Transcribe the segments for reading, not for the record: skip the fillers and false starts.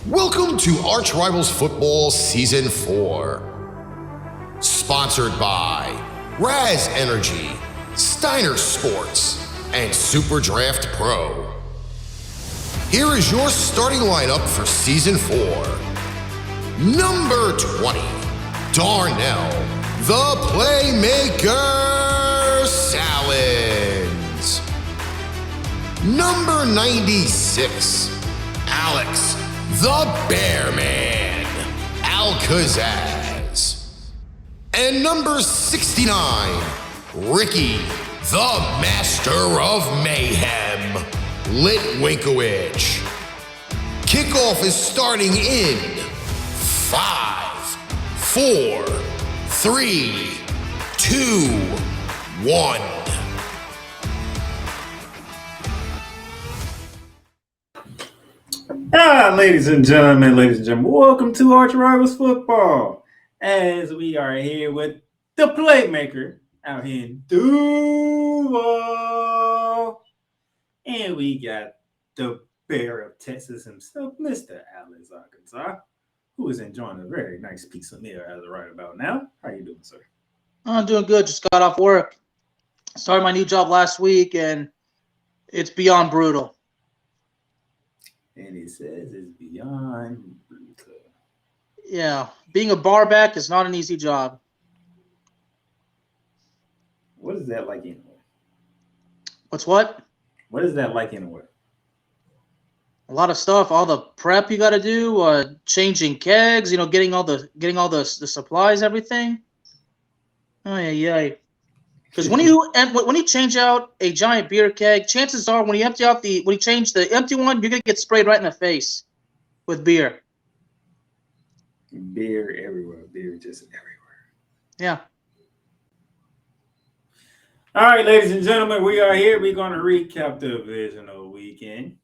Welcome to ArchRivals Football Season 4. Sponsored by Raz Energy, Steiner Sports, and Super Draft Pro. Here is your starting lineup for Season 4. Number 20, Darnell, the Playmaker Sallins. Number 96, Alex, the Bear Man, Al-Kazzaz. And number 69, Ricky, the Master of Mayhem, Linc. Kickoff is starting in 5, 4, 3, 2, 1. Ladies and gentlemen, welcome to ArchRivals Football. As we are here with the Playmaker out here in Duval. And we got the Bear of Texas himself, Mr. Alex, Arkansas, who is enjoying a very nice piece of meal as of right about now. How you doing, sir? I'm doing good. Just got off work. Started my new job last week, and it's beyond brutal. And he says it's beyond brutal. Yeah, being a bar back is not an easy job. What is that like anyway? What's what? What is that like anyway? A lot of stuff. All the prep you got to do. Changing kegs. Getting all the supplies, everything. Oh yeah. Because when you change out a giant beer keg, chances are when you change the empty one, you're gonna get sprayed right in the face with beer. Beer everywhere. Beer just everywhere. Yeah. All right, ladies and gentlemen, we are here. We're going to recap the Divisional weekend.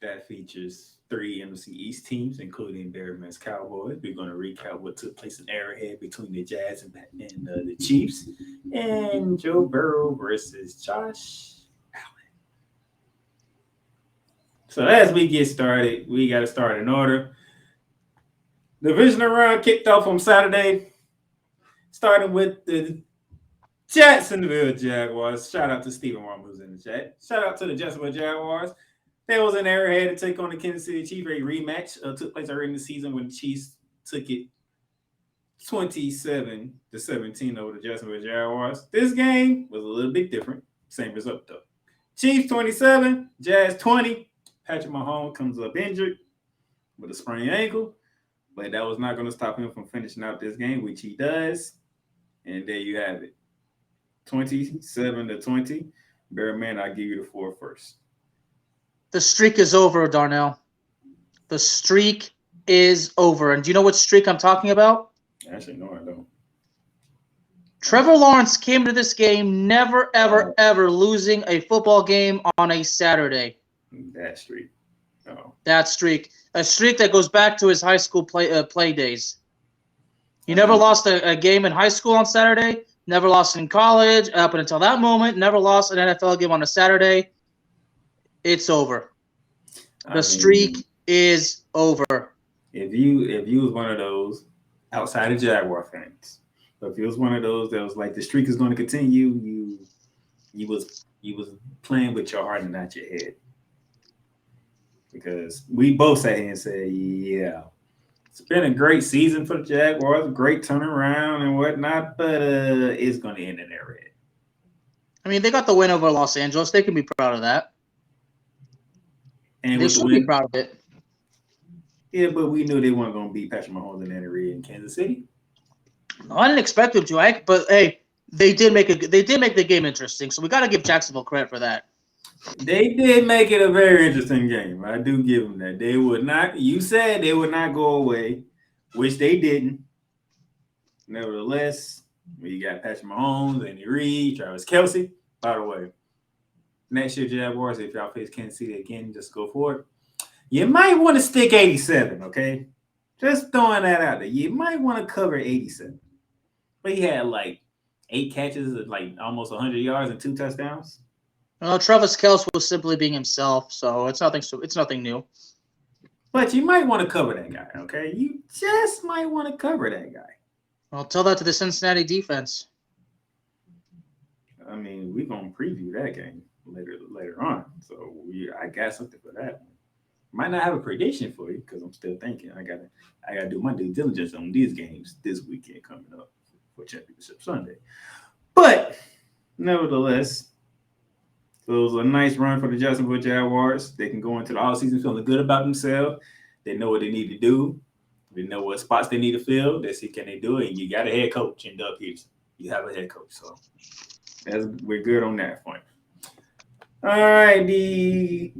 That features 3 NFC East teams, including Bears, Cowboys. We're going to recap what took place in Arrowhead between the Jazz and the Chiefs, and Joe Burrow versus Josh Allen. So as we get started, we got to start in order. Divisional Round kicked off on Saturday, starting with the Jacksonville Jaguars. Shout out to Stephen Worm, who's in the chat. Shout out to the Jacksonville Jaguars. They was in Arrowhead to take on the Kansas City Chiefs. A rematch took place early in the season when the Chiefs took it 27-17 over the Jacksonville Jaguars. This game was a little bit different. Same result though. Chiefs 27, Jazz 20. Patrick Mahomes comes up injured with a sprained ankle, but that was not going to stop him from finishing out this game, which he does. And there you have it. 27-20. Bear Man, I'll give you the 4 first. The streak is over, Darnell. The streak is over. And do you know what streak I'm talking about? Actually, no, I don't. Trevor Lawrence came to this game never, ever, ever losing a football game on a Saturday. That streak. Oh. That streak. A streak that goes back to his high school play days. He never lost a game in high school on Saturday. Never lost in college up until that moment. Never lost an NFL game on a Saturday. It's over. The streak is over. If you was one of those outside of Jaguar fans, but if you was one of those that was like the streak is going to continue, you was playing with your heart and not your head. Because we both sat here and said, yeah, it's been a great season for the Jaguars, great turnaround and whatnot, but it's going to end in their head. I mean, they got the win over Los Angeles. They can be proud of that. And they should be proud of it. Yeah, but we knew they weren't going to beat Patrick Mahomes and Andy Reid in Kansas City. No, I didn't expect them to. But hey, they did make the game interesting. So we got to give Jacksonville credit for that. They did make it a very interesting game. I do give them that. They would not. You said they would not go away, which they didn't. Nevertheless, we got Patrick Mahomes, Andy Reid, Travis Kelce. By the way, next year Jaguars, if y'all face Kansas City again, just go for it. You might want to stick 87, okay? Just throwing that out there. You might want to cover 87. But he had like 8 catches at like almost 100 yards and 2 touchdowns. Travis Kelce was simply being himself, so it's nothing new. But you might want to cover that guy, okay? You just might want to cover that guy. I'll tell that to the Cincinnati defense. I mean, we're gonna preview that game later on. So I got something for that one. Might not have a prediction for you because I'm still thinking. I gotta do my due diligence on these games this weekend coming up for Championship Sunday. But nevertheless, so it was a nice run for the Jacksonville Jaguars. They can go into the offseason feeling good about themselves. They know what they need to do. They know what spots they need to fill. They see can they do it. And you got a head coach in Doug Peterson. You have a head coach, so we're good on that point. All right, the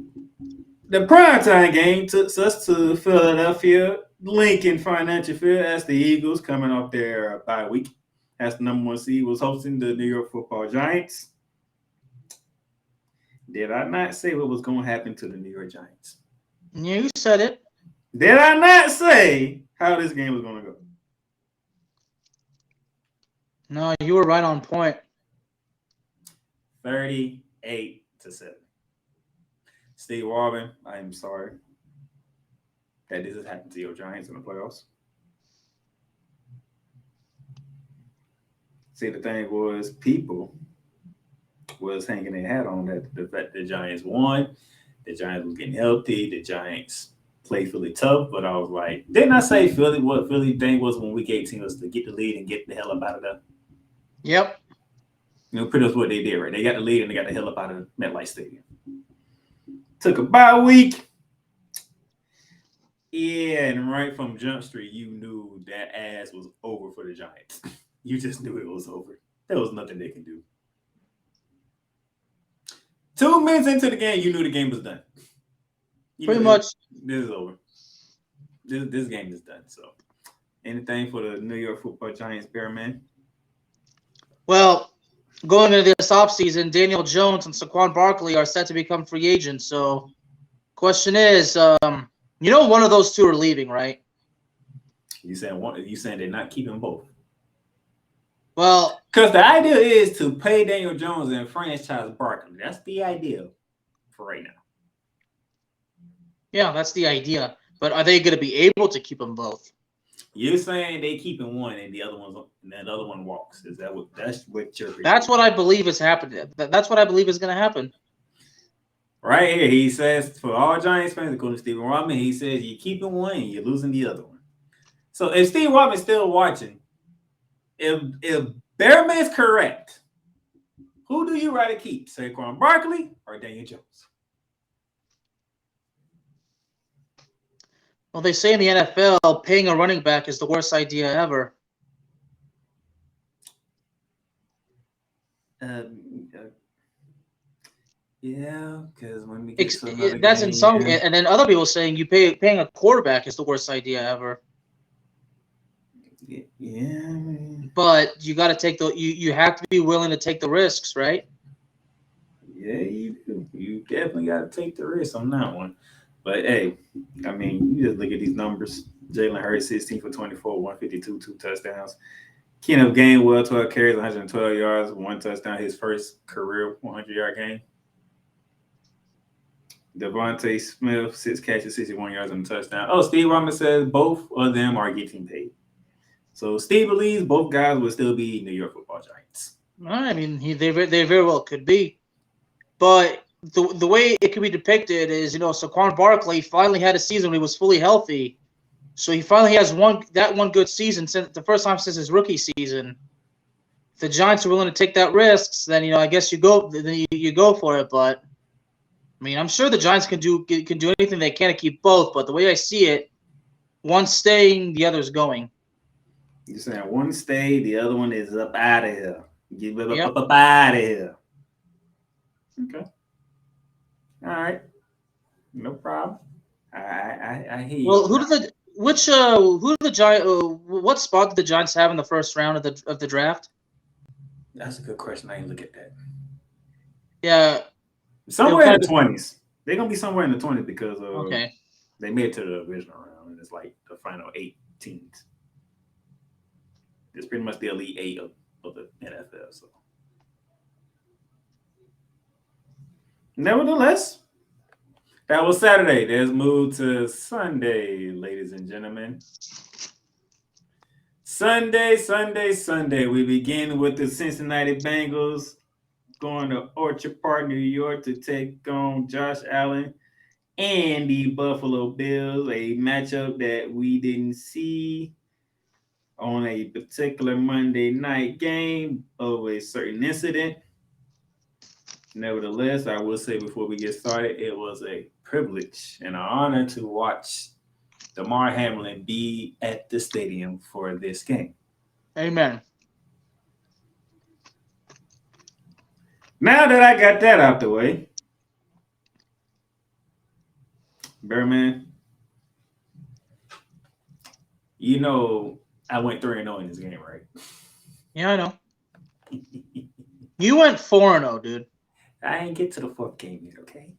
primetime game took us to Philadelphia, Lincoln Financial Field. That's the Eagles coming off their bye week. That's the number 1 seed was hosting the New York Football Giants. Did I not say what was going to happen to the New York Giants? Yeah, you said it. Did I not say how this game was going to go? No, you were right on point. 38-7. Steve Warren, I am sorry that this has happened to your Giants in the playoffs. See, the thing was, people was hanging their hat on that the fact the Giants won. The Giants was getting healthy. The Giants played Philly tough, but I was like, didn't I say Philly? What Philly thing was when week 18 was to get the lead and get the hell up out of there. Yep. You know, pretty much what they did, right? They got the lead and they got the hell up out of MetLife Stadium. Took a bye week. Yeah, and right from Jump Street, you knew that ass was over for the Giants. You just knew it was over. There was nothing they can do. 2 minutes into the game, you knew the game was done. Pretty much. This is over. This game is done. So, anything for the New York Football Giants, Bearman? Well, going into this offseason, Daniel Jones and Saquon Barkley are set to become free agents. So, question is, one of those two are leaving, right? You saying they're not keeping both? Well, because the idea is to pay Daniel Jones and franchise Barkley. That's the idea for right now. Yeah, that's the idea. But are they going to be able to keep them both? You're saying they keeping one and the other one walks. Is that what you're? That's what I believe is happening. That's what I believe is going to happen. Right here, he says for all Giants fans, according to Stephen Rodman, he says you're keeping one and you're losing the other one. So if Steve Rodman's still watching, if Bearman's correct, who do you rather keep, Saquon Barkley or Daniel Jones? Well, they say in the NFL, paying a running back is the worst idea ever. Yeah, because when we get that's in some, and then other people saying paying a quarterback is the worst idea ever. Yeah, but you got to take you have to be willing to take the risks, right? Yeah, you do. You definitely got to take the risk on that one. But hey, I mean, you just look at these numbers. Jalen Hurts, 16 for 24, 152, 2 touchdowns. Kenneth Gainwell, 12 carries, 112 yards, 1 touchdown. His first career 100-yard game. Devontae Smith, 6 catches, 61 yards and a touchdown. Oh, Steve Rodman says both of them are getting paid. So Steve believes both guys will still be New York Football Giants. I mean, they very well could be. But the way it could be depicted is, Saquon Barkley finally had a season when he was fully healthy. So he finally has one good season since the first time since his rookie season. If the Giants are willing to take that risks, then I guess you go for it. But I mean, I'm sure the Giants can do anything they can to keep both. But the way I see it, one's staying, the other's going. You're saying one stay, the other one is up out of here. Get up out of here. Okay. All right. No problem. I hear you. Well, what spot did the Giants have in the first round of the draft? That's a good question. I didn't look at that. Yeah. Somewhere in the 20s. They're gonna be somewhere in the 20s because they made it to the divisional round, and it's like the final 8 teams. It's pretty much the elite 8 of the NFL. So, nevertheless, That was Saturday. Let's move to Sunday, ladies and gentlemen. Sunday. We begin with the Cincinnati Bengals going to Orchard Park, New York to take on Josh Allen and the Buffalo Bills, a matchup that we didn't see on a particular Monday night game of a certain incident. Nevertheless, I will say before we get started, it was a privilege and an honor to watch Damar Hamlin be at the stadium for this game. Amen. Now that I got that out the way, Bearman, you know I went 3-0 in this game, right? Yeah, I know. You went 4-0, dude. I didn't get to the fourth game yet, okay?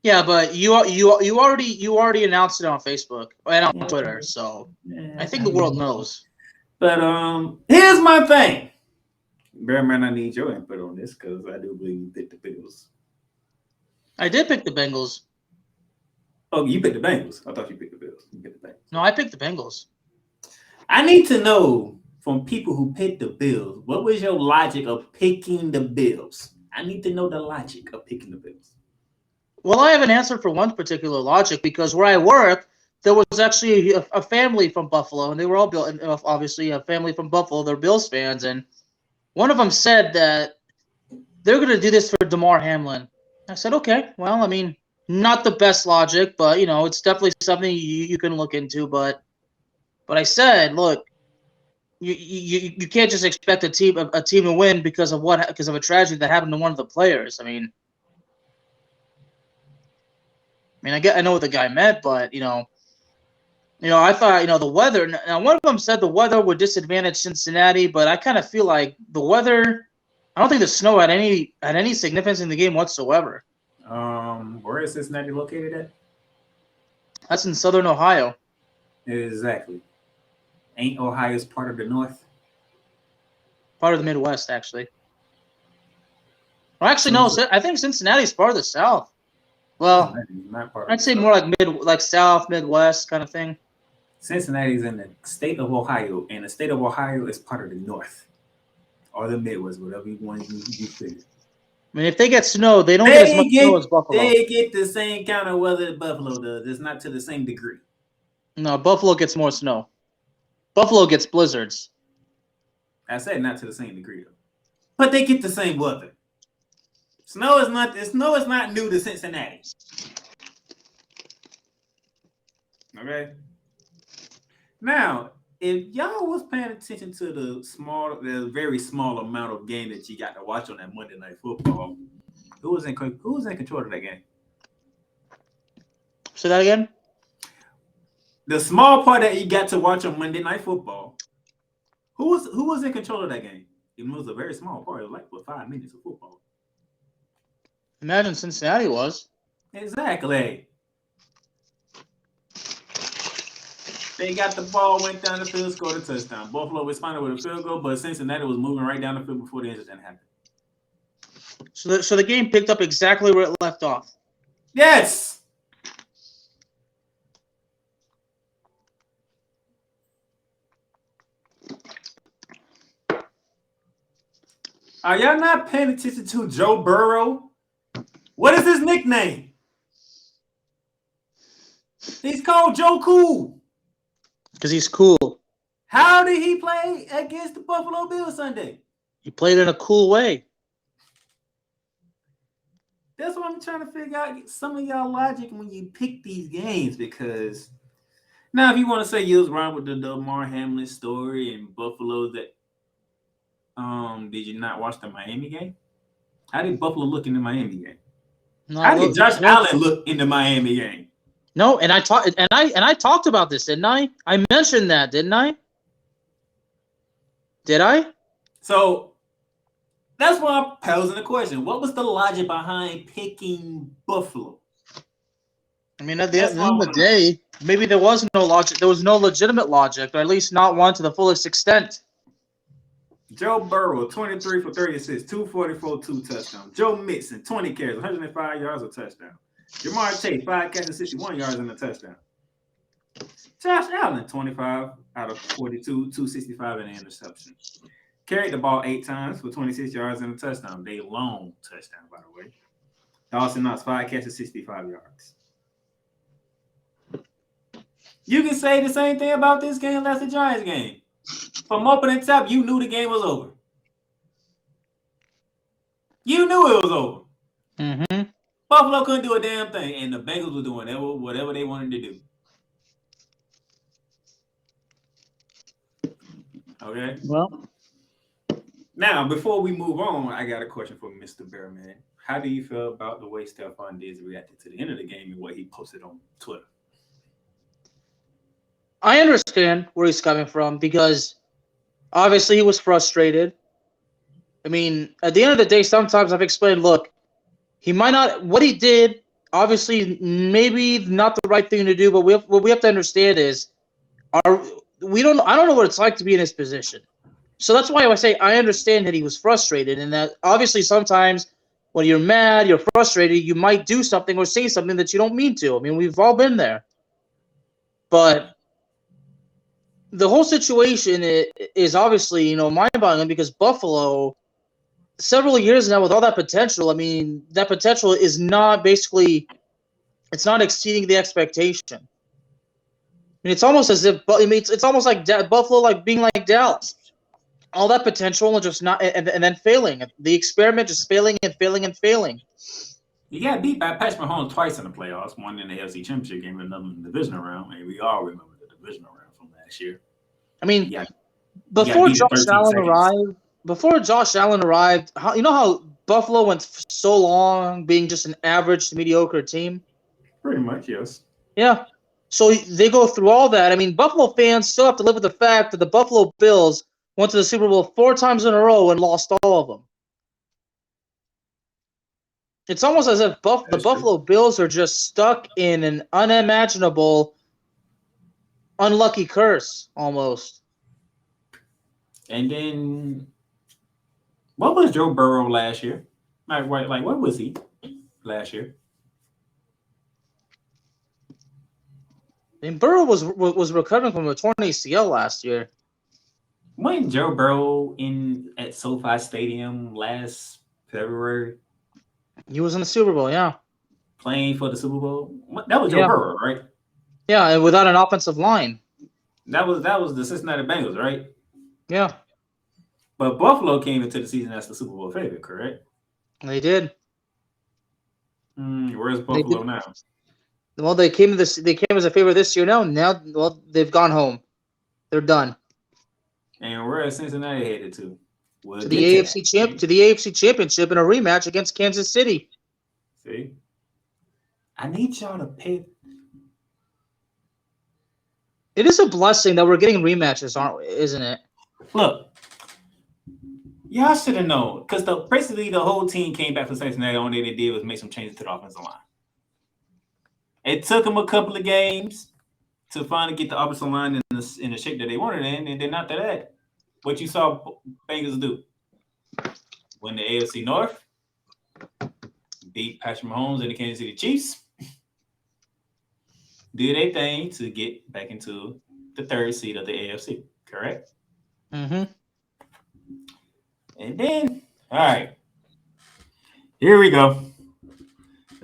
Yeah, but you already announced it on Facebook and on Twitter, so I think the world knows. But here's my thing. Bearman, I need your input on this because I do believe you picked the Bills. I did pick the Bengals. Oh, you picked the Bengals. I thought you picked the Bills. You picked the Bengals. No, I picked the Bengals. I need to know from people who picked the Bills, what was your logic of picking the Bills? I need to know the logic of picking the Bills. Well, I have an answer for one particular logic because where I work, there was actually a family from Buffalo, and they were all obviously a family from Buffalo. They're Bills fans, and one of them said that they're going to do this for Damar Hamlin. I said, okay, well, I mean, not the best logic, but it's definitely something you can look into. But I said, look, you can't just expect a team to win because of a tragedy that happened to one of the players. I know what the guy meant, but I thought the weather. Now one of them said the weather would disadvantage Cincinnati, but I kind of feel like the weather. I don't think the snow had any significance in the game whatsoever. Where is Cincinnati located at? That's in Southern Ohio. Exactly. Ain't Ohio's part of the North? Part of the Midwest, actually. Well, actually, no. I think Cincinnati's part of the South. Well, I'd say more like South, Midwest kind of thing. Cincinnati's in the state of Ohio, and the state of Ohio is part of the North or the Midwest, whatever you want to figure. I mean, if they get snow, they don't get as much snow as Buffalo. They get the same kind of weather that Buffalo does. It's not to the same degree. No, Buffalo gets more snow. Buffalo gets blizzards. I said not to the same degree, though. But they get the same weather. Snow is not new to Cincinnati. Okay. Now, if y'all was paying attention to the very small amount of game that you got to watch on that Monday Night Football, who was in control of that game? Say that again. The small part that you got to watch on Monday Night Football, who was in control of that game? It was a very small part. It was like 5 minutes of football. Imagine Cincinnati was. Exactly. They got the ball, went down the field, scored a touchdown. Buffalo responded with a field goal, but Cincinnati was moving right down the field before the incident happened. So the game picked up exactly where it left off. Yes. Are y'all not paying attention to Joe Burrow? What is his nickname? He's called Joe Cool. Because he's cool. How did he play against the Buffalo Bills Sunday? He played in a cool way. That's what I'm trying to figure out some of y'all logic when you pick these games, because now if you want to say you was wrong with the Damar Hamlin story and Buffalo, that did you not watch the Miami game? How did Buffalo look in the Miami game? No, How did Josh Allen look in the Miami game? No, and I talked about this, didn't I? I mentioned that, didn't I? Did I? So that's why I'm posing the question. What was the logic behind picking Buffalo? I mean, at the end of the day, maybe there was no logic. There was no legitimate logic, or at least not one to the fullest extent. Joe Burrow, 23 for 36, 244, 2 touchdowns. Joe Mixon, 20 carries, 105 yards, a touchdown. Jamar Chase, 5 catches, 61 yards and a touchdown. Josh Allen, 25 out of 42, 265 and an interception. Carried the ball 8 times for 26 yards and a touchdown. They long touchdown, by the way. Dawson Knox, 5 catches, 65 yards. You can say the same thing about this game. That's the Giants game. From opening top, you knew the game was over. You knew it was over. Mm-hmm. Buffalo couldn't do a damn thing, and the Bengals were doing whatever they wanted to do. Okay? Well, now, before we move on, I got a question for Mr. Bearman. How do you feel about the way Stephon Diggs reacted to the end of the game and what he posted on Twitter? I understand where he's coming from because obviously he was frustrated. I mean, at the end of the day, sometimes I've explained, look, he might not, what he did, obviously maybe not the right thing to do, but what we have to understand is I don't know what it's like to be in his position. So that's why I say I understand that he was frustrated and that obviously sometimes when you're mad, you're frustrated, you might do something or say something that you don't mean to. I mean, we've all been there. But the whole situation is obviously, mind-boggling because Buffalo, several years now with all that potential, I mean, that potential is not basically, it's not exceeding the expectation. I mean, it's almost as if, it's almost like Buffalo, like being like Dallas. All that potential and just not, and then failing. The experiment just failing and failing and failing. You got beat by Patrick Mahomes twice in the playoffs, one in the AFC Championship game and another in the Divisional Round. And we all remember the Divisional Round from last year. I mean, before Josh Allen arrived, you know how Buffalo went so long being just an average to mediocre team? Pretty much, yes. Yeah. So they go through all that. I mean, Buffalo fans still have to live with the fact that the Buffalo Bills went to the Super Bowl 4 times in a row and lost all of them. It's almost as if the Buffalo Bills are just stuck in an unimaginable, unlucky curse, almost. And then, what was Joe Burrow last year? Like what was he last year? I mean, Burrow was recovering from a torn ACL last year. Wasn't Joe Burrow at SoFi Stadium last February? He was in the Super Bowl, yeah. Playing for the Super Bowl? That was Joe Burrow, right? Yeah, and without an offensive line. That was the Cincinnati Bengals, right? Yeah. But Buffalo came into the season as the Super Bowl favorite, correct? They did. Where's Buffalo now? Well, they came as a favorite this year. Now, they've gone home. They're done. And where is Cincinnati headed to? To the AFC Championship in a rematch against Kansas City. See, I need y'all to pay. It is a blessing that we're getting rematches, isn't it? Look, y'all should have known because basically the whole team came back for Cincinnati. Only thing they did was make some changes to the offensive line. It took them a couple of games to finally get the offensive line in the shape that they wanted in, and then after that, what you saw Bengals do: win the AFC North, beat Patrick Mahomes and the Kansas City Chiefs, do their thing to get back into the 3rd seed of the AFC. Correct? Mm-hmm. And then, all right, here we go.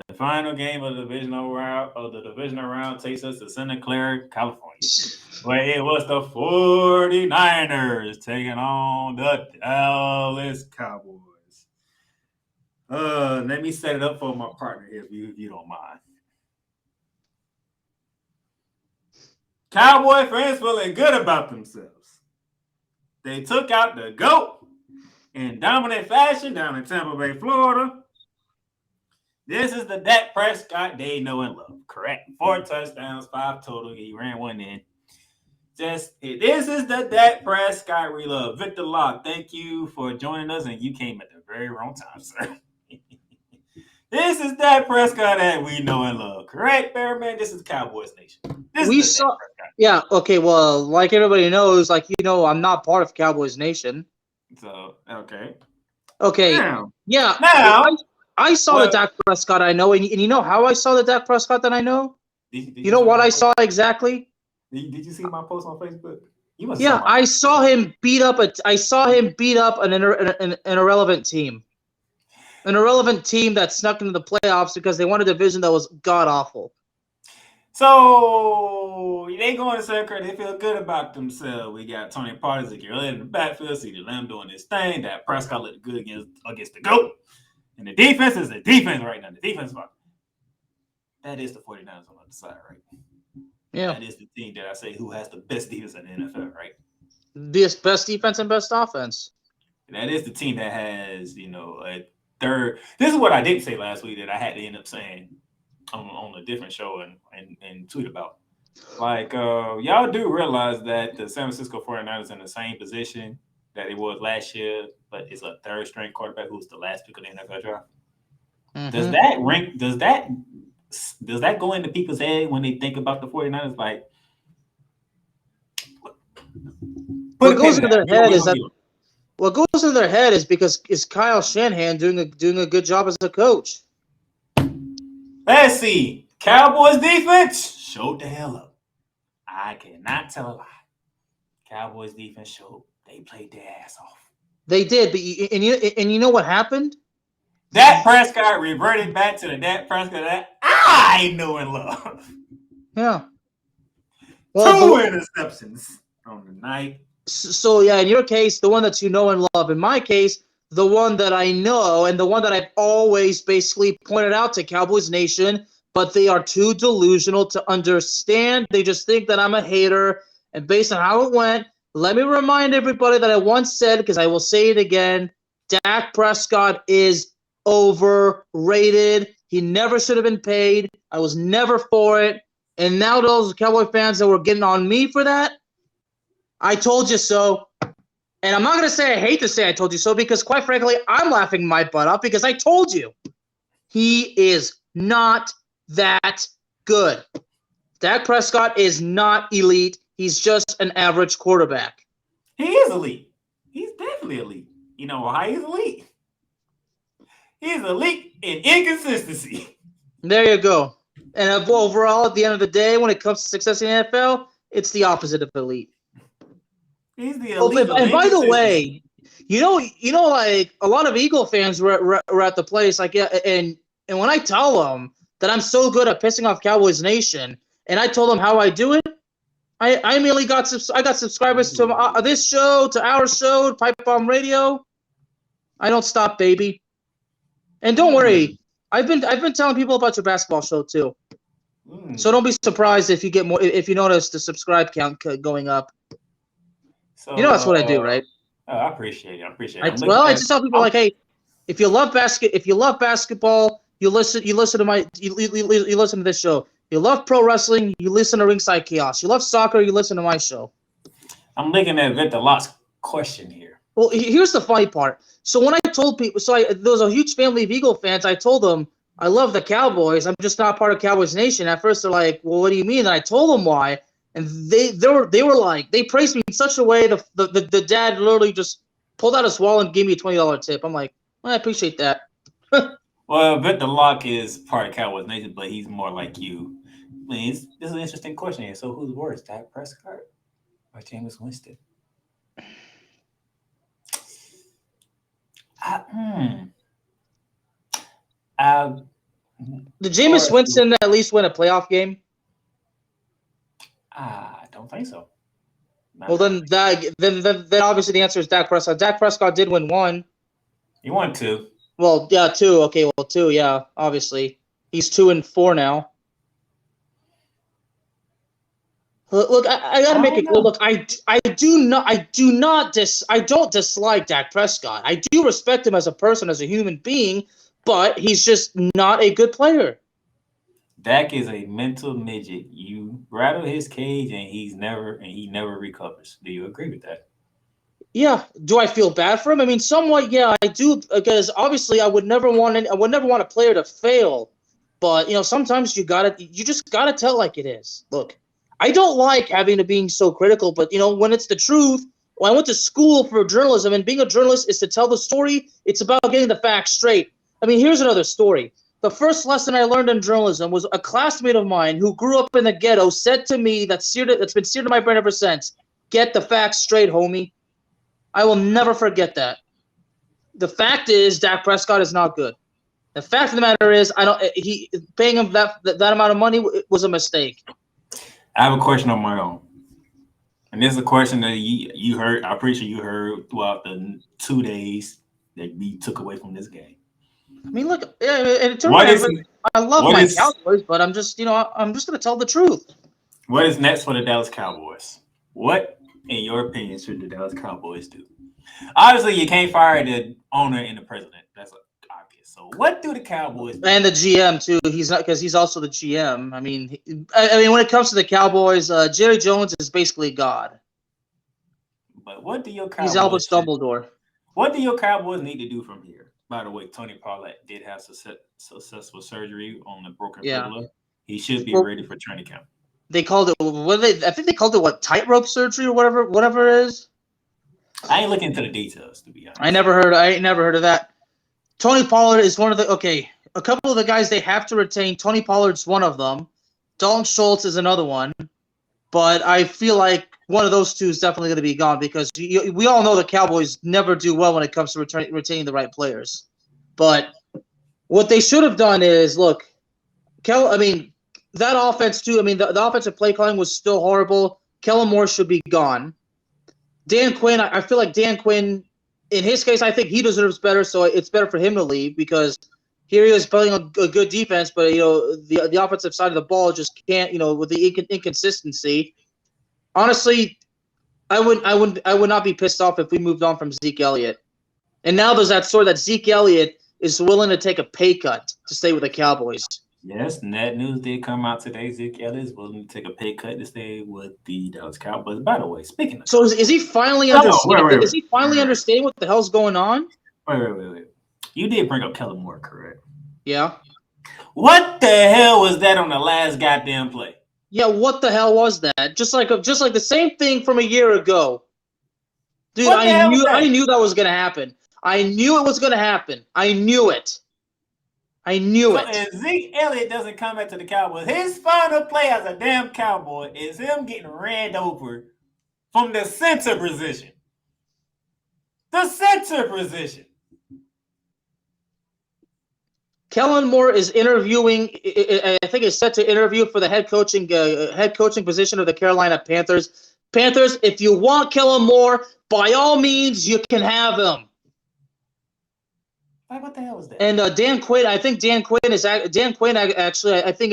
The final game of the divisional round takes us to Santa Clara, California, where it was the 49ers taking on the Dallas Cowboys. Let me set it up for my partner here, if you don't mind. Cowboy fans feeling good about themselves. They took out the GOAT in dominant fashion down in Tampa Bay, Florida. This is the Dak Prescott they know and love. Correct. 4 touchdowns, 5 total. He ran 1 in. This is the Dak Prescott we love. Victor Locke, thank you for joining us, and you came at the very wrong time, sir. This is Dak Prescott that we know and love. Correct, Bearman? This is Cowboys Nation. Yeah, okay, well, like everybody knows, I'm not part of Cowboys Nation. So, okay. Okay. Now, yeah. I saw the Dak Prescott I know, and you know how I saw the Dak Prescott that I know? Did You know what I saw exactly? Did you see my post on Facebook? You must Yeah, I saw him beat up an irrelevant team. An irrelevant team that snuck into the playoffs because they won a division that was god-awful. So they going to Sacred. They feel good about themselves. We got Tony Partis in the backfield. CeeDee Lamb doing his thing. That Prescott looked good against the GOAT. And the defense is the defense right now. The defense, that is the 49ers on the other side, right? Yeah. That is the team that I say who has the best defense in the NFL, right? Best defense and best offense. And that is the team that has, a third. This is what I didn't say last week that I had to end up saying on a different show and tweet about. Like, y'all do realize that the San Francisco 49ers in the same position that it was last year, but it's a third-string quarterback who's the last pick of the NFL draft. Mm-hmm. Does that go into people's head when they think about the 49ers? Like, what goes into their head is that what goes into their head is because is Kyle Shanahan doing a good job as a coach. Let's see. Cowboys defense showed the hell up. I cannot tell a lie. Cowboys defense showed they played their ass off. They did, but you know what happened? Dak Prescott reverted back to the Dak Prescott that I know and love. Yeah. Well, 2 interceptions on the night. So, yeah, in your case, the one that you know and love. In my case, the one that I know and the one that I've always basically pointed out to Cowboys Nation, but they are too delusional to understand. They just think that I'm a hater. And based on how it went, let me remind everybody that I once said, because I will say it again, Dak Prescott is overrated. He never should have been paid. I was never for it. And now those Cowboy fans that were getting on me for that, I told you so. And I'm not going to say I hate to say I told you so because, quite frankly, I'm laughing my butt off because I told you. He is not that good. Dak Prescott is not elite. He's just an average quarterback. He is elite. He's definitely elite. You know why he's elite? He's elite in inconsistency. There you go. And overall, at the end of the day, when it comes to success in the NFL, it's the opposite of elite. He's the elite. And by the way, you know, like a lot of Eagle fans were at the place, like, yeah, and when I tell them that I'm so good at pissing off Cowboys Nation, and I told them how I do it, I immediately got subscribers to this show, to our show, Pipe Bomb Radio. I don't stop, baby. And don't worry, I've been telling people about your basketball show too. So don't be surprised if you get more if you notice the subscribe count going up. So, you know that's what I do, right? Oh, I appreciate it. I just tell people like, hey, if you love basketball, you listen to this show. You love pro wrestling, you listen to Ringside Chaos. You love soccer, you listen to my show. I'm looking at Victor Lott's question here. Well, here's the funny part. So when I told people, there was a huge family of Eagle fans. I told them I love the Cowboys. I'm just not part of Cowboys Nation. At first, they're like, "Well, what do you mean?" And I told them why, and they were like, they praised me in such a way. The dad literally just pulled out his wallet and gave me a $20 tip. I'm like, well, I appreciate that. Well, Victor Locke is part of Cowboys Nation, but he's more like you. I mean, this is an interesting question here. So, who's worse, Dak Prescott or Jameis Winston? Did Jameis Winston at least win a playoff game? I don't think so. Well, then obviously the answer is Dak Prescott. Dak Prescott did win one. He won 2. Well, yeah, 2. Okay, well, 2, yeah, obviously. He's 2-4 now. Look, I gotta make it clear. Look, I don't dislike Dak Prescott. I do respect him as a person, as a human being, but he's just not a good player. Dak is a mental midget. You rattle his cage and he never recovers. Do you agree with that? Yeah. Do I feel bad for him? I mean, somewhat, yeah, I do, because obviously I would never want a player to fail. But sometimes you just gotta tell like it is. Look, I don't like having to being so critical, but when it's the truth. Well, I went to school for journalism, and being a journalist is to tell the story. It's about getting the facts straight. I mean, here's another story. The first lesson I learned in journalism was a classmate of mine who grew up in the ghetto said to me that's been seared in my brain ever since, get the facts straight, homie. I will never forget that. The fact is Dak Prescott is not good. The fact of the matter is paying him that amount of money was a mistake. I have a question on my own. And this is a question that you heard, I'm pretty sure you heard throughout the 2 days that we took away from this game. I mean, look, I love my Cowboys, but I'm just going to tell the truth. What is next for the Dallas Cowboys? What, in your opinion, should the Dallas Cowboys do? Obviously, you can't fire the owner and the president. That's obvious. So, what do the Cowboys do? And the GM too. He's not, because he's also the GM. I mean, when it comes to the Cowboys, Jerry Jones is basically God. But what do your Cowboys? He's Albus Dumbledore. What do your Cowboys need to do from here? By the way, Tony Pollard did have successful surgery on the broken fibula. He should be ready for training camp. They called it. I think they called it what, tightrope surgery or whatever it is. I ain't looking into the details, to be honest. I ain't never heard of that. Tony Pollard is one of the a couple of the guys they have to retain. Tony Pollard's one of them. Dalton Schultz is another one. But I feel like one of those two is definitely going to be gone because we all know the Cowboys never do well when it comes to retaining the right players. But what they should have done is, look, that offense too. I mean, the offensive play calling was still horrible. Kellen Moore should be gone. Dan Quinn, I feel like Dan Quinn, in his case, I think he deserves better, so it's better for him to leave because here he is playing a good defense, but the offensive side of the ball just can't, with the inconsistency. Honestly, I would not be pissed off if we moved on from Zeke Elliott. And now there's that story that Zeke Elliott is willing to take a pay cut to stay with the Cowboys. Yes, and that news did come out today. Zeke Elliott is willing to take a pay cut to stay with the Dallas Cowboys. By the way, speaking of, so is he finally understanding? Is he finally understanding what the hell's going on? Wait. You did bring up Kellen Moore, correct? Yeah. What the hell was that on the last goddamn play? Yeah, what the hell was that? Just like the same thing from a year ago. Dude, I knew that was gonna happen. I knew it was gonna happen. I knew it. If Zeke Elliott doesn't come back to the Cowboys, his final play as a damn Cowboy is him getting ran over from the center position. The center position. Kellen Moore is interviewing. I think is set to interview for the head coaching position of the Carolina Panthers. Panthers, if you want Kellen Moore, by all means, you can have him. What the hell was that? And Dan Quinn, I think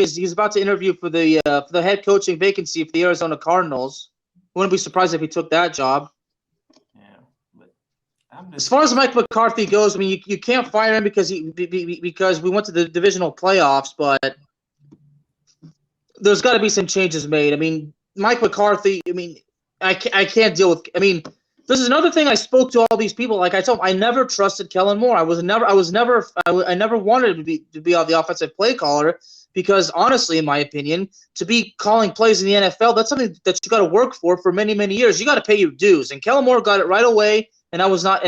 he's about to interview for the head coaching vacancy for the Arizona Cardinals. Wouldn't be surprised if he took that job. Yeah, but as far as Mike McCarthy goes, I mean, you can't fire him because we went to the divisional playoffs, but there's got to be some changes made. I mean, Mike McCarthy. I mean, I can't deal with. I mean. This is another thing I spoke to all these people. Like I told them, I never trusted Kellen Moore. I never wanted to be on the offensive play caller because honestly, in my opinion, to be calling plays in the NFL, that's something that you got to work for many, many years. You got to pay your dues. And Kellen Moore got it right away, and I was not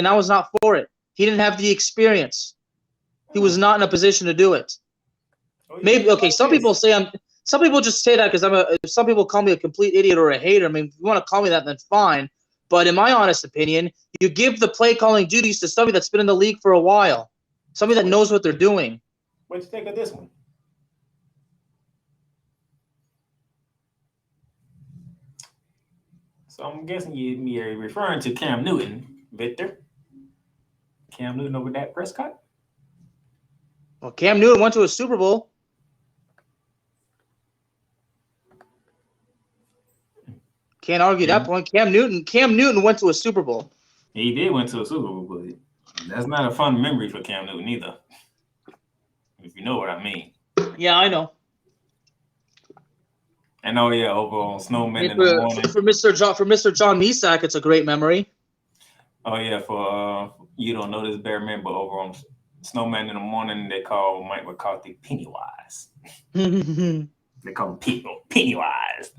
for it. He didn't have the experience. He was not in a position to do it. Maybe okay. Some people just say that because some people call me a complete idiot or a hater. I mean, if you want to call me that, then fine. But in my honest opinion, you give the play calling duties to somebody that's been in the league for a while, somebody that knows what they're doing. What do you think of this one? So I'm guessing you're referring to Cam Newton, Victor. Cam Newton over Dak Prescott? Well, Cam Newton went to a Super Bowl. Can't argue that point. Cam Newton went to a Super Bowl. He did went to a Super Bowl, but that's not a fun memory for Cam Newton either. If you know what I mean. Yeah, I know. And over on Snowman in the morning. For Mr. John Mesack, it's a great memory. Oh yeah, for you don't know this bear man, but over on Snowman in the morning, they call Mike McCarthy Pennywise. They call him Pennywise.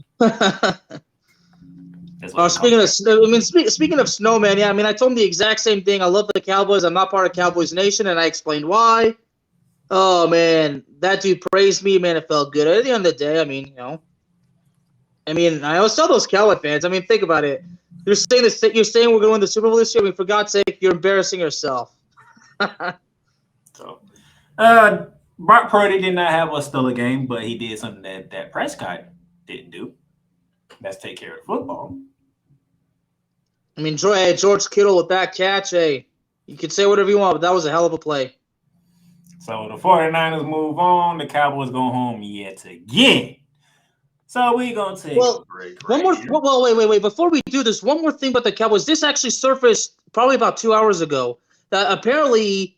Speaking of Snowman, yeah, I mean, I told him the exact same thing. I love the Cowboys. I'm not part of Cowboys Nation, and I explained why. Oh man, that dude praised me, man. It felt good. At the end of the day, I mean, I always tell those Cowboy fans. I mean, think about it. You're saying this. You're saying we're going to win the Super Bowl this year. I mean, for God's sake, you're embarrassing yourself. So, Brock Purdy did not have a stellar game, but he did something that Prescott didn't do. That's take care of football. I mean, George Kittle with that catch. Hey, you can say whatever you want, but that was a hell of a play. So the 49ers move on. The Cowboys go home yet again. So we're going to take a break. Wait. Before we do this, one more thing about the Cowboys. This actually surfaced probably about 2 hours ago. That apparently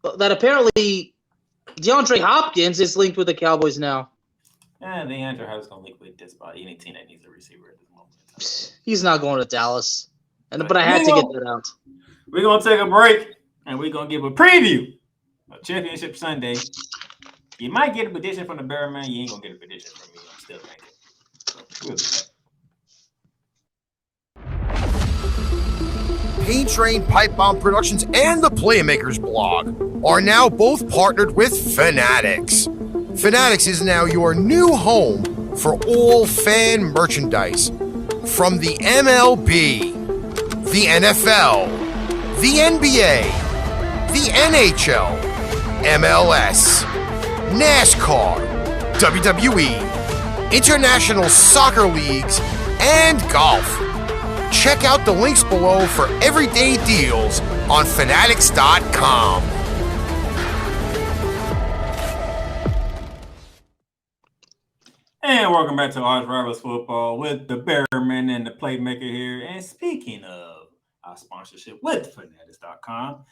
DeAndre Hopkins is linked with the Cowboys now. DeAndre Hopkins going to link with this about any team that needs a receiver at this moment. He's not going to Dallas. But I had to get that out. We're going to take a break, and we're going to give a preview of Championship Sunday. You might get a prediction from the Bearman. You ain't going to get a prediction from me. I'm still thinking. Paint Train Pipe Bomb Productions and the Playmakerz blog are now both partnered with Fanatics. Fanatics is now your new home for all fan merchandise. From the MLB, the NFL, the NBA, the NHL, MLS, NASCAR, WWE, international soccer leagues, and golf. Check out the links below for everyday deals on fanatics.com. And welcome back to ArchRivals Football with the Bearman and the Playmaker here. And speaking of our sponsorship with fanatics.com,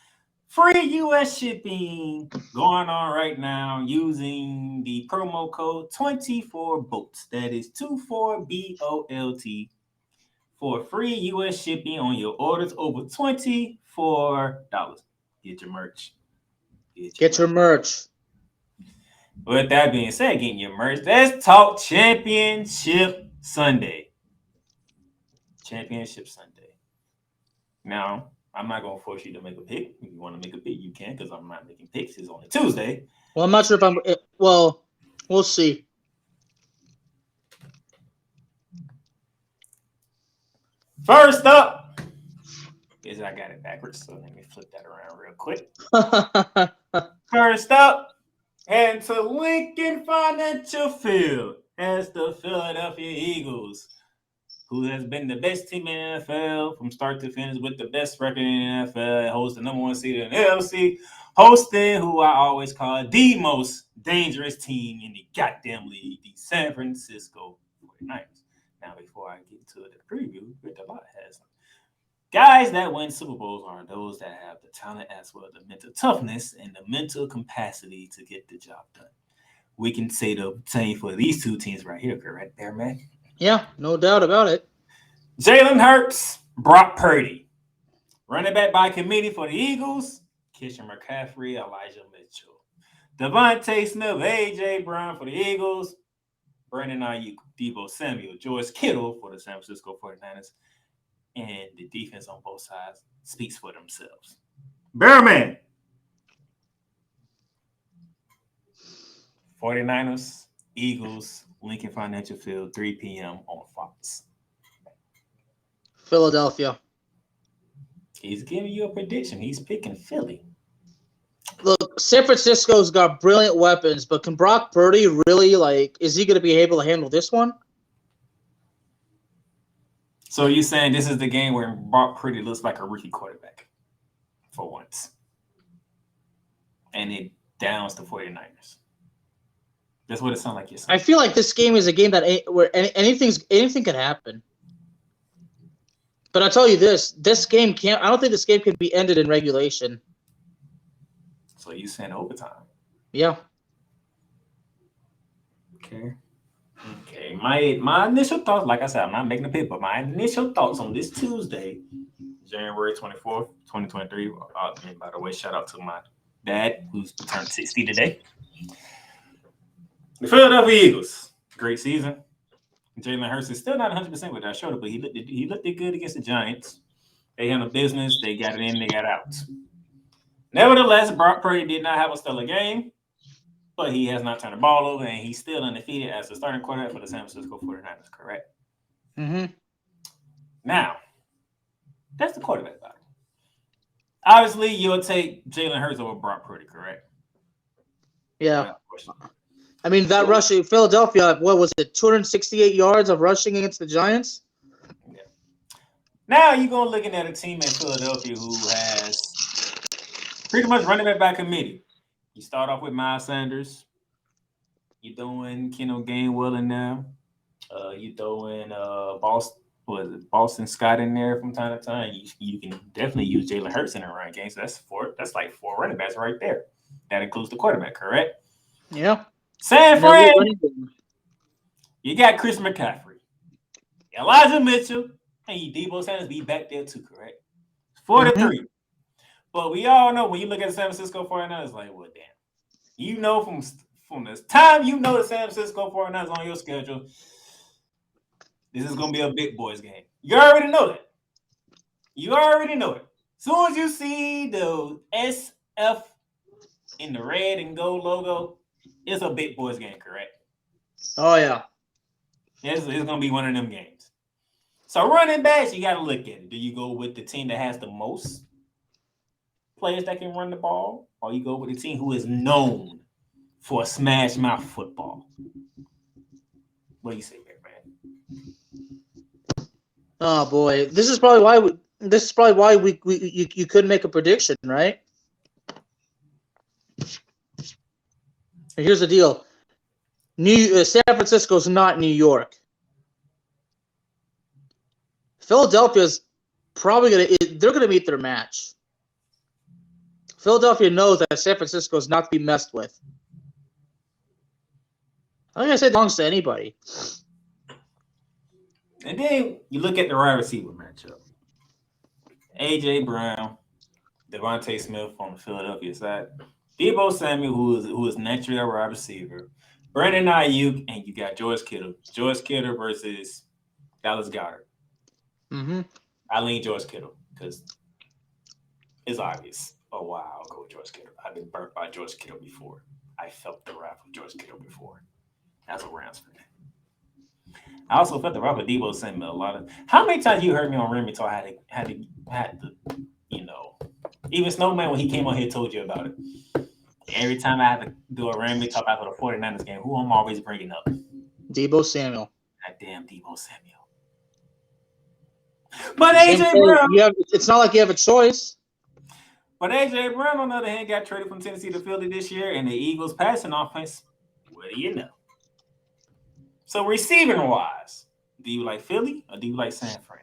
free U.S. shipping going on right now using the promo code 24BOLT. That is 24BOLT for free U.S. shipping on your orders over $24. Get your merch. Get your merch. With that being said, getting your merch, let's talk Championship Sunday. Championship Sunday. Now, I'm not going to force you to make a pick. If you want to make a pick, you can, because I'm not making picks. It's on a Tuesday. Well, I'm not sure if I'm – well, we'll see. First up is I got it backwards, so let me flip that around real quick. First up, heading to Lincoln Financial Field as the Philadelphia Eagles, who has been the best team in the NFL from start to finish with the best record in the NFL, hosts the number one seed in the NFC, hosting who I always call the most dangerous team in the goddamn league, the San Francisco 49ers. Now, before I get to the preview, which a lot has guys that win Super Bowls are those that have the talent as well, the mental toughness and the mental capacity to get the job done. We can say the same for these two teams right here, correct there, man? Yeah, no doubt about it. Jalen Hurts, Brock Purdy. Running back by committee for the Eagles, Christian McCaffrey, Elijah Mitchell. Devontae Smith, A.J. Brown for the Eagles, Brandon Ayuk, Deebo Samuel, George Kittle for the San Francisco 49ers. And the defense on both sides speaks for themselves. Bearman. 49ers, Eagles, Lincoln Financial Field, 3 p.m. on Fox. Philadelphia. He's giving you a prediction. He's picking Philly. Look, San Francisco's got brilliant weapons, but can Brock Purdy really, is he going to be able to handle this one? So you're saying this is the game where Brock Purdy looks like a rookie quarterback for once. And it downs the 49ers. That's what it sounds like you're saying. I feel like this game is a game where anything can happen. But I'll tell you this game can't – I don't think this game can be ended in regulation. So you're saying overtime? Yeah. Okay. My initial thoughts, like I said, I'm not making a pick, but my initial thoughts on this Tuesday, January 24th, 2023. And by the way, shout out to my dad, who's turned 60 today. The Philadelphia Eagles, great season. Jalen Hurts is still not 100% with that shoulder, but he looked good against the Giants. They handled business. They got it in. They got out. Nevertheless, Brock Purdy did not have a stellar game, but he has not turned the ball over, and he's still undefeated as the starting quarterback for the San Francisco 49ers, correct? Mm-hmm. Now, that's the quarterback battle. Obviously, you'll take Jalen Hurts over Brock Purdy, correct? Yeah. I mean, that rushing, Philadelphia, what was it, 268 yards of rushing against the Giants? Yeah. Now you're going looking at a team in Philadelphia who has pretty much running back by committee. You start off with Miles Sanders. You're throwing Kendall Gainwell in there. You throwing Boston Scott in there from time to time. You can definitely use Jalen Hurts in the run game. So that's like 4 running backs right there. That includes the quarterback, correct? Yeah. San Fran, you got Chris McCaffrey, Elijah Mitchell, and you Debo Sanders be back there too, correct? 4-3. But we all know when you look at the San Francisco 49ers, it's like, well, damn. You know from this time you know the San Francisco 49ers on your schedule, this is going to be a big boys game. You already know that. You already know it. As soon as you see the SF in the red and gold logo, it's a big boys game, correct? Oh, yeah. It's going to be one of them games. So running backs, you got to look at it. Do you go with the team that has the most players that can run the ball, or you go with the team who is known for a smash mouth football? What do you say here, man? Oh boy, this is probably why you couldn't make a prediction, right? And here's the deal: San Francisco's not New York. Philadelphia's probably they're gonna meet their match. Philadelphia knows that San Francisco is not to be messed with. I'm gonna say it belongs to anybody. And then you look at the wide receiver matchup. A.J. Brown, Devontae Smith on the Philadelphia side, Deebo Samuel, who is naturally a wide receiver, Brandon Ayuk, and you got George Kittle. George Kittle versus Dallas Goedert. Mm-hmm. I lean George Kittle because it's obvious. Oh, wow, I'll go with George Kittle. I've been burnt by George Kittle before. I felt the wrath of George Kittle before. That's a Rams fan. I also felt the wrath of Deebo Samuel a lot of. How many times you heard me on Remy talk? I had to, even Snowman when he came on here told you about it. Every time I have to do a Remy talk about the 49ers game, who I'm always bringing up? Deebo Samuel. That damn Deebo Samuel. But AJ Brown, it's not like you have a choice. But AJ Brown, on the other hand, got traded from Tennessee to Philly this year, and the Eagles' passing offense. What do you know? So receiving wise, do you like Philly or do you like San Fran?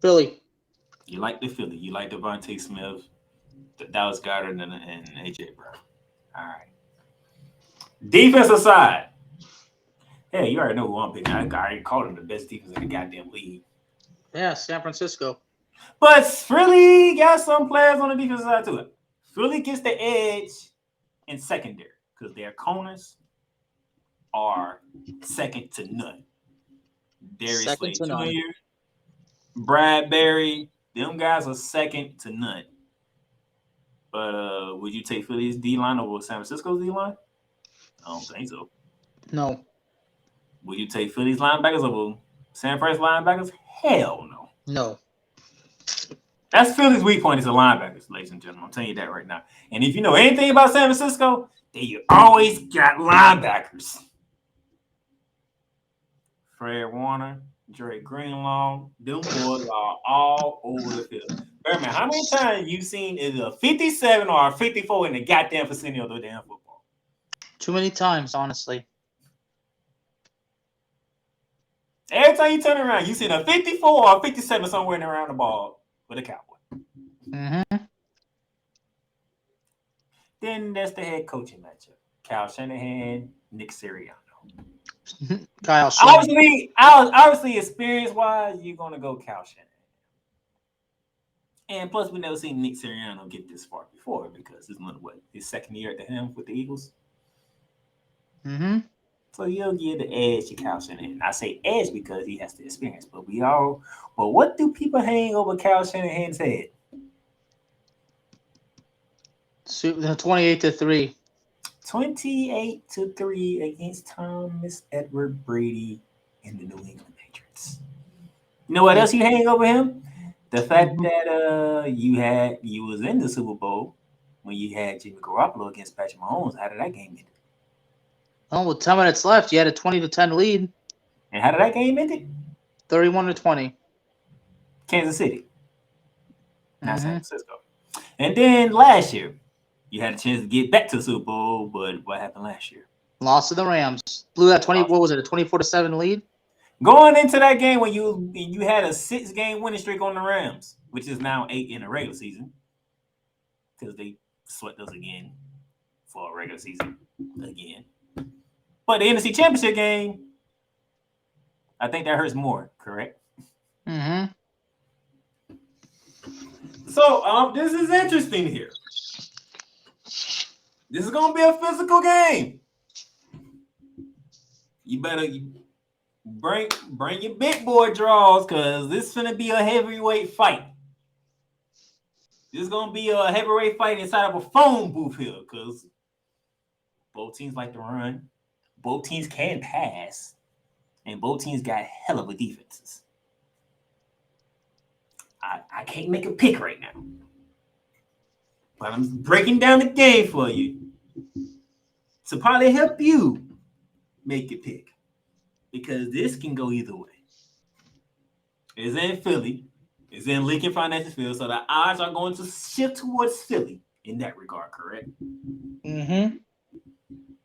Philly. You like the Philly. You like Devontae Smith, Dallas Goedert, and AJ Brown. All right. Defensive side. Hey, you already know who I'm picking. I already called him the best defense in the goddamn league. Yeah, San Francisco. But Philly got some players on the defensive side too. Philly gets the edge in secondary because their corners are second to none. Darius Slade Jr., Bradbury, them guys are second to none. But would you take Philly's D-line over San Francisco's D-line? I don't think so. No. Would you take Philly's linebackers over San Fran's linebackers? Hell no. No. That's Philly's weak point is the linebackers, ladies and gentlemen. I'm telling you that right now. And if you know anything about San Francisco, they always got linebackers. Fred Warner, Drake Greenlaw, them boys are all over the field. Man, how many times you seen is a 57 or a 54 in the goddamn vicinity of the damn football? Too many times, honestly. Every time you turn around, you see a 54 or a 57 somewhere around the ball with a Cowboy. Mm-hmm. Then that's the head coaching matchup. Kyle Shanahan, Nick Sirianno. Kyle Shanahan. Obviously, experience-wise, you're going to go Kyle Shanahan. And plus, we never seen Nick Sirianno get this far before because it's his second year at the helm with the Eagles. Mm-hmm. So you'll give the edge to Kyle Shanahan. I say edge because he has the experience. But what do people hang over Kyle Shanahan's head? 28-3. 28-3 against Thomas Edward Brady and the New England Patriots. You know what else you hang over him? The fact that you was in the Super Bowl when you had Jimmy Garoppolo against Patrick Mahomes. How did that game end? Oh, with 10 minutes left, you had a 20-10 lead. And how did that game end? 31-20. Kansas City, not San Francisco. And then last year, you had a chance to get back to the Super Bowl, but what happened last year? Lost to the Rams. Blew that 20. What was it? A 24-7 lead. Going into that game when you had a 6-game winning streak on the Rams, which is now 8 in the regular season, because they swept us again for a regular season again. But the NFC Championship game, I think that hurts more, correct? Mm-hmm. So this is interesting here. This is gonna be a physical game. You better bring your big boy draws, because this is gonna be a heavyweight fight. This is gonna be a heavyweight fight inside of a phone booth here, because both teams like to run, both teams can pass, and both teams got hell of a defenses. I can't make a pick right now, but I'm breaking down the game for you to probably help you make a pick, because this can go either way. It's in Philly. It's in Lincoln Financial Field, so the odds are going to shift towards Philly in that regard, correct? Mm-hmm.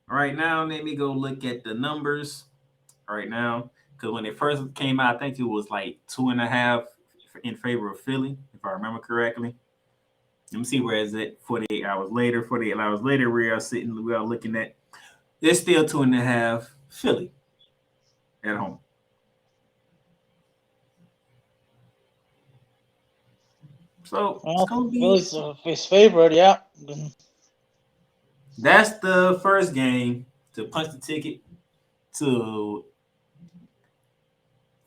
Right now, let me go look at the numbers right now, because when it first came out, I think it was like 2.5 in favor of Philly, if I remember correctly. Let me see where is it. 48 hours later, we are looking at. It's still 2.5 Philly at home. So it's gonna be Philly's his favorite, yeah. That's the first game to punch the ticket to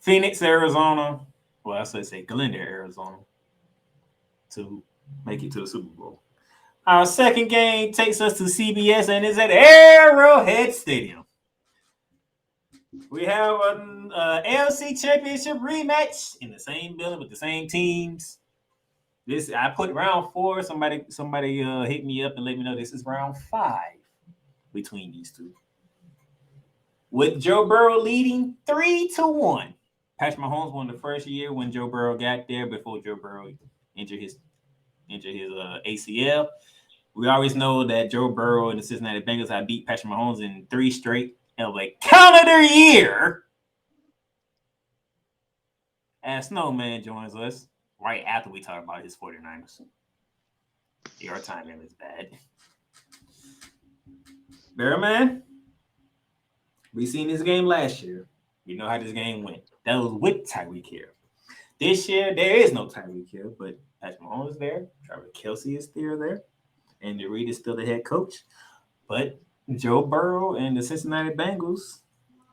Phoenix, Arizona. Well, I should say Glendale, Arizona, to make it to the Super Bowl. Our second game takes us to CBS and is at Arrowhead Stadium. We have an AFC Championship rematch in the same building with the same teams. This I put round 4. Somebody hit me up and let me know this is round 5 between these two. With Joe Burrow leading 3-1. Patrick Mahomes won the first year when Joe Burrow got there before Joe Burrow injured his ACL. We always know that Joe Burrow and the Cincinnati Bengals have beat Patrick Mahomes in 3 straight of a calendar year. And Snowman joins us right after we talk about his 49ers. Your timing is bad. Bearman, we seen this game last year. We know how this game went. That was with Tyreek Hill. This year, there is no Tyreek Hill, but Patrick Mahomes is there. Travis Kelce is still there. Andy Reid is still the head coach. But Joe Burrow and the Cincinnati Bengals,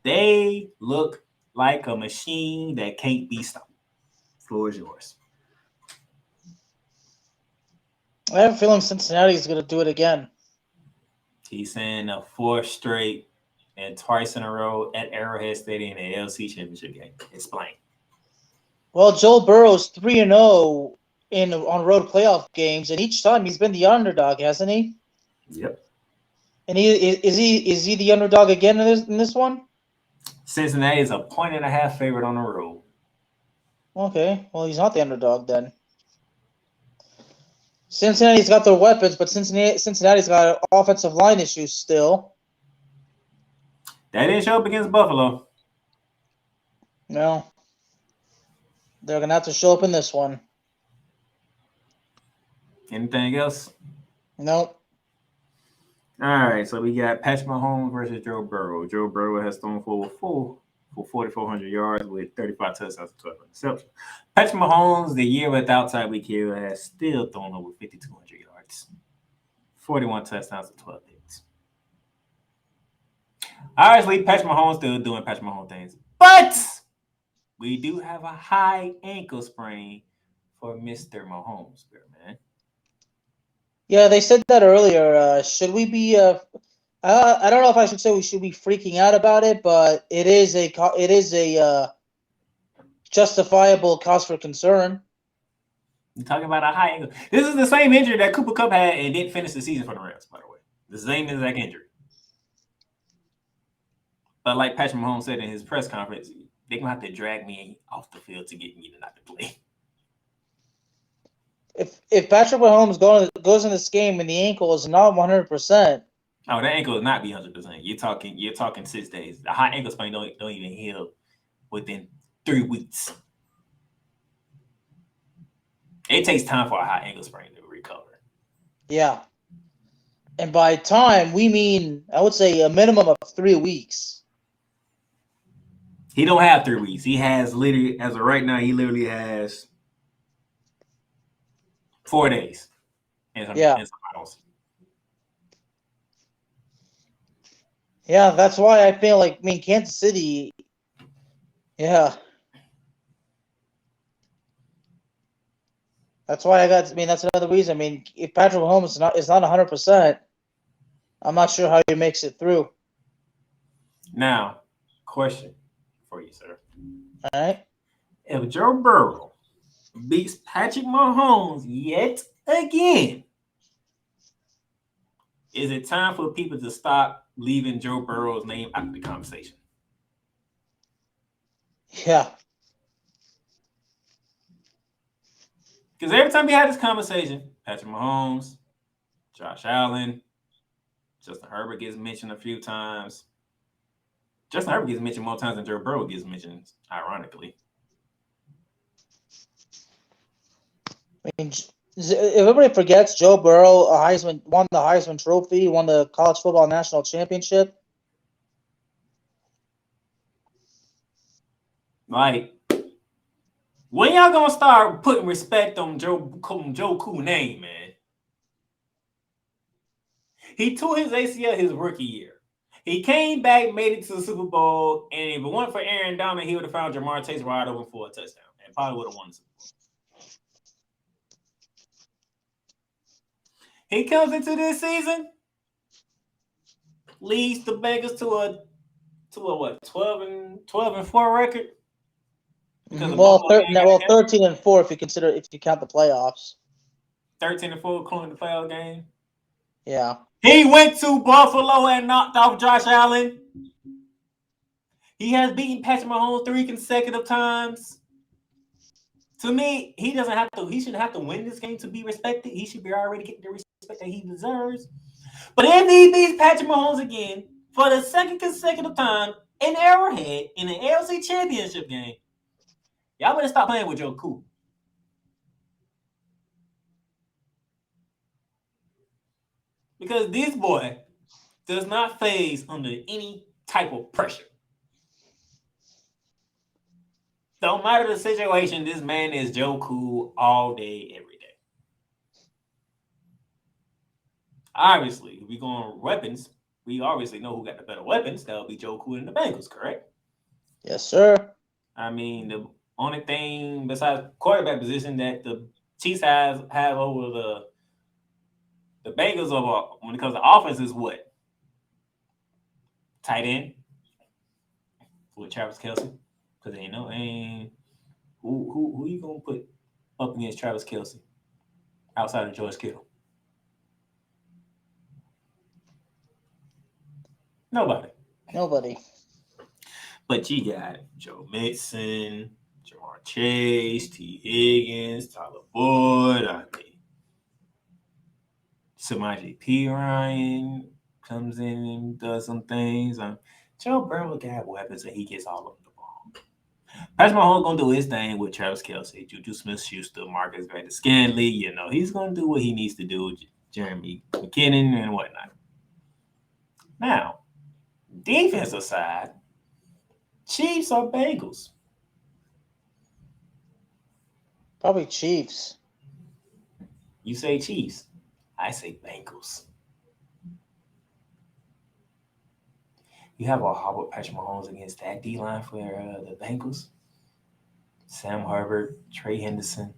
they look like a machine that can't be stopped. Floor is yours. I have a feeling Cincinnati is going to do it again. He's saying a 4th straight and twice in a row at Arrowhead Stadium in the AFC Championship game. Explain. Well, Joe Burrow's 3-0 on road playoff games, and each time he's been the underdog, hasn't he? Yep. And is he the underdog again in this one? Cincinnati is a 1.5 favorite on the road. Okay, well, he's not the underdog then. Cincinnati's got their weapons, but Cincinnati's got offensive line issues still. That didn't show up against Buffalo. No. They're going to have to show up in this one. Anything else? Nope. All right, so we got Patrick Mahomes versus Joe Burrow. Joe Burrow has thrown for 4,400 yards with 35 touchdowns and 12 interceptions. Patrick Mahomes, the year without Tyreek Hill, has still thrown over 5,200 yards, 41 touchdowns and 12 hits. Obviously, Patrick Mahomes still doing Patrick Mahomes things, but we do have a high ankle sprain for Mr. Mahomes, man. Yeah, they said that earlier. Should we be? I don't know if I should say we should be freaking out about it, but it is a justifiable cause for concern. You're talking about a high ankle. This is the same injury that Cooper Kupp had and didn't finish the season for the Rams, by the way. The same exact injury. But like Patrick Mahomes said in his press conference, they're gonna have to drag me off the field to get me to not to play. If Patrick Mahomes goes in this game and the ankle is not 100%. Oh, that ankle will not be 100%. You're talking 6 days. The high ankle sprain don't even heal within 3 weeks. It takes time for a high ankle sprain to recover. Yeah. And by time, we mean, I would say, a minimum of 3 weeks. He don't have 3 weeks. He has literally, as of right now, he literally has 4 days. And some models. Yeah, that's why I feel like, Kansas City, yeah. That's why that's another reason. If Patrick Mahomes is not 100%, I'm not sure how he makes it through. Now, question for you, sir. All right. If Joe Burrow beats Patrick Mahomes yet again, is it time for people to stop leaving Joe Burrow's name out of the conversation? Yeah. Because every time we had this conversation, Patrick Mahomes, Josh Allen, Justin Herbert gets mentioned a few times. Justin Herbert gets mentioned more times than Joe Burrow gets mentioned, ironically. If everybody forgets, Joe Burrow won the Heisman Trophy, won the College Football National Championship. Like, when y'all gonna start putting respect on Joe Cool name, man? He tore his ACL his rookie year. He came back, made it to the Super Bowl, and if it weren't for Aaron Donald, he would have found Jamar Chase wide open for a touchdown and probably would have won the Super Bowl. He comes into this season, leads the Bengals to a 12-4 record. Well, 13-4 if you count the playoffs. 13-4 including the playoff game. Yeah. He went to Buffalo and knocked off Josh Allen. He has beaten Patrick Mahomes 3 consecutive times. To me, he shouldn't have to win this game to be respected. He should be already getting the respect that he deserves. But if he beats Patrick Mahomes again for the second consecutive time in Arrowhead in an AFC Championship game, y'all better stop playing with Joe Cool. Because this boy does not phase under any type of pressure. Don't matter the situation, this man is Joe Cool all day, every day. Obviously, if we go on weapons, we obviously know who got the better weapons. That'll be Joe Cool and the Bengals, correct? Yes, sir. The only thing besides quarterback position that the Chiefs have over the Bengals when it comes to offense is what? Tight end with Travis Kelce. Because who you gonna put up against Travis Kelce outside of George Kittle? Nobody. But you got Joe Mixon, Jamar Chase, T. Higgins, Tyler Boyd. Samaje Perine comes in and does some things. Joe Burrow got weapons and he gets all of the ball. Patrick Mahomes gonna do his thing with Travis Kelce, Juju Smith-Schuster, Marcus Valdes-Scantling. He's gonna do what he needs to do. Jeremy McKinnon and whatnot. Now, defensive side, Chiefs or Bengals? Probably Chiefs. You say Chiefs. I say Bengals. You have a Howard Patrick Mahomes against that D-line for the Bengals. Sam Herbert, Trey Henderson.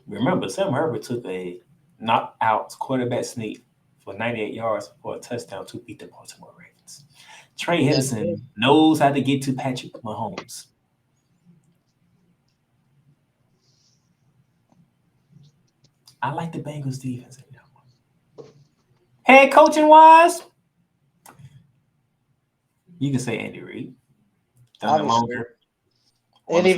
Remember, Sam Herbert took a knocked out quarterback sneak for 98 yards for a touchdown to beat the Baltimore Ravens. Trey Henderson knows how to get to Patrick Mahomes. I like the Bengals defense. Head coaching wise, you can say Andy Reid. Done it longer. Andy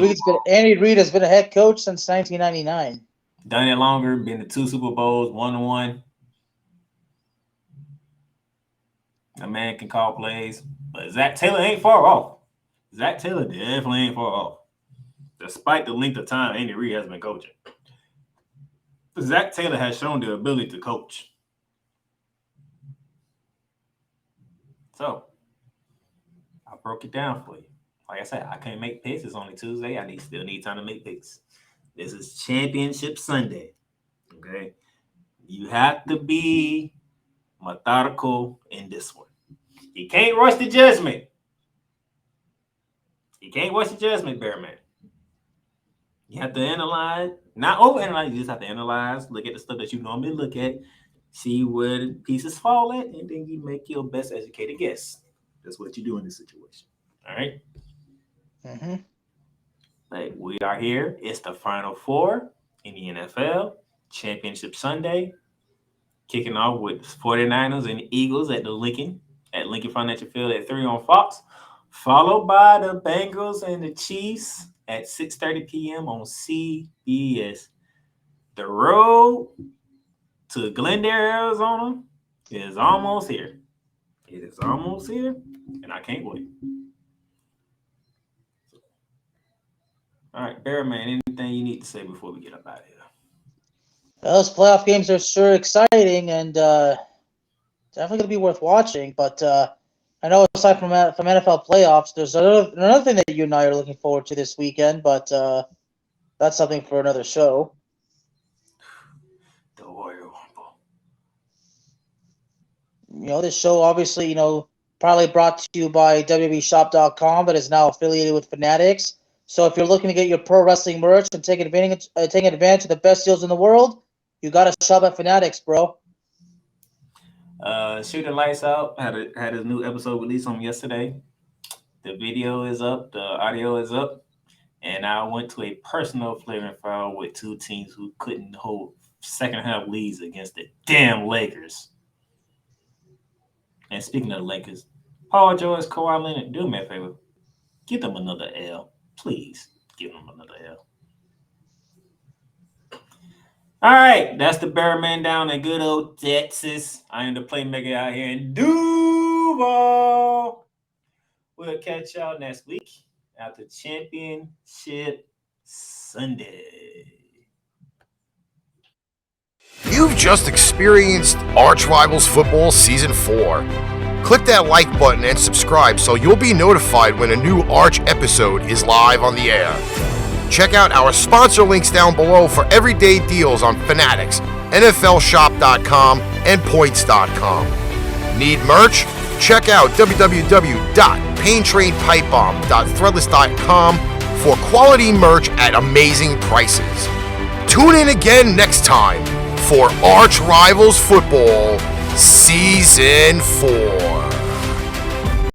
Reid has been a head coach since 1999. Done it longer. Been to 2 Super Bowls, 1-1. A man can call plays, but Zach Taylor ain't far off. Zach Taylor definitely ain't far off, despite the length of time Andy Reid has been coaching. Zach Taylor has shown the ability to coach. So, I broke it down for you. Like I said, I can't make picks. It's only Tuesday. I still need time to make picks. This is Championship Sunday. Okay? You have to be methodical in this one. You can't rush the judgment. You can't rush the judgment, Bearman. You have to analyze, not overanalyze. You just have to analyze, look at the stuff that you normally look at, see where the pieces fall at, and then you make your best educated guess. That's what you do in this situation. All right? Mm-hmm. Like, we are here. It's the Final Four in the NFL. Championship Sunday. Kicking off with 49ers and Eagles at the Lincoln Financial Field at 3 on Fox. Followed by the Bengals and the Chiefs at 6:30 p.m. on CBS. The road to Glendale, Arizona is almost here. It is almost here, and I can't wait. All right, Bearman, anything you need to say before we get up out of here? Those playoff games are sure exciting and definitely going to be worth watching. But I know aside from NFL playoffs, there's another thing that you and I are looking forward to this weekend, but that's something for another show. The Royal Rumble. You know, this show obviously, probably brought to you by WWEshop.com that is now affiliated with Fanatics. So if you're looking to get your pro wrestling merch and take advantage of the best deals in the world, you got to shop at Fanatics, bro. Shoot the Lights Out had his new episode released on yesterday. The video is up, the audio is up, and I went to a personal flaring foul with 2 teams who couldn't hold second half leads against the damn Lakers. And speaking of the Lakers, Paul George, Kawhi Leonard, do me a favor, give them another L. Please give them another L. All right, that's the Bearman down in good old Texas. I am the Playmaker out here in Duval. We'll catch y'all next week after Championship Sunday. You've just experienced ArchRivals Football Season 4. Click that like button and subscribe so you'll be notified when a new Arch episode is live on the air. Check out our sponsor links down below for everyday deals on Fanatics, NFLshop.com, and Points.com. Need merch? Check out www.paintrainpipebomb.threadless.com for quality merch at amazing prices. Tune in again next time for ArchRivals Football Season 4.